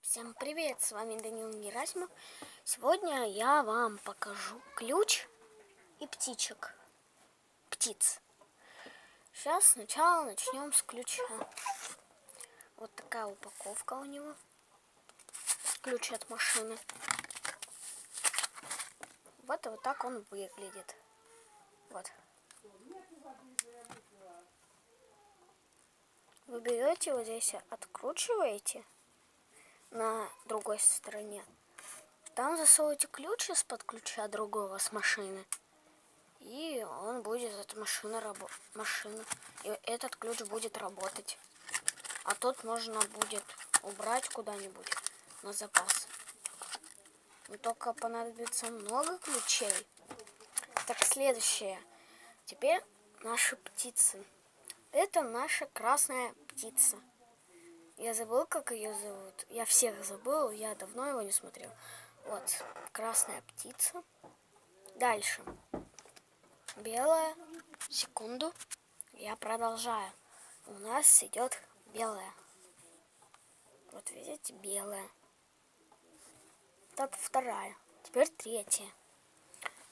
Всем привет, с вами Данил Герасимов. Сегодня я вам покажу ключ и птичек. Птиц. Сейчас сначала начнем с ключа. Вот такая упаковка у него. Ключ от машины. Вот так он выглядит. Вот. Вы берете вот здесь, откручиваете на другой стороне. Там засовываете ключ из-под ключа другого с машины. И он будет от машины. И этот ключ будет работать. А тот можно будет убрать куда-нибудь на запас. Но только понадобится много ключей. Так, следующее. Теперь наши птицы. Это наша красная птица. Я забыл, как ее зовут. Я всех забыл, я давно его не смотрел. Вот, красная птица. Дальше. Белая. Секунду. Я продолжаю. У нас идет белая. Вот видите, белая. Так, вторая. Теперь третья.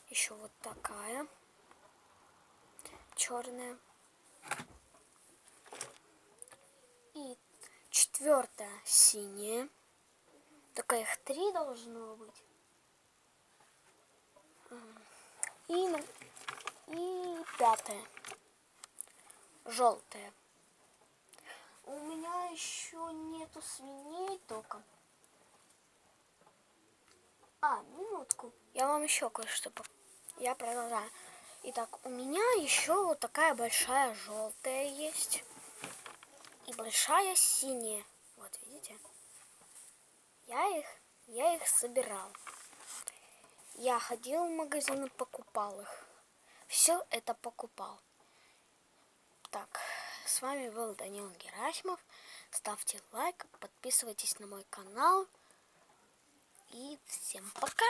Еще вот такая. Черная. И четвертая синяя. Только их 3 должно быть. И пятая. Желтая. У меня еще нету свиней только. Минутку. Я вам еще кое-что покажу. Я продолжаю. Итак, у меня еще вот такая большая желтая есть. И большая синяя. Вот видите? Я их собирал. Я ходил в магазин и покупал их. Все это покупал. Так, с вами был Данил Герасимов. Ставьте лайк, подписывайтесь на мой канал. И всем пока!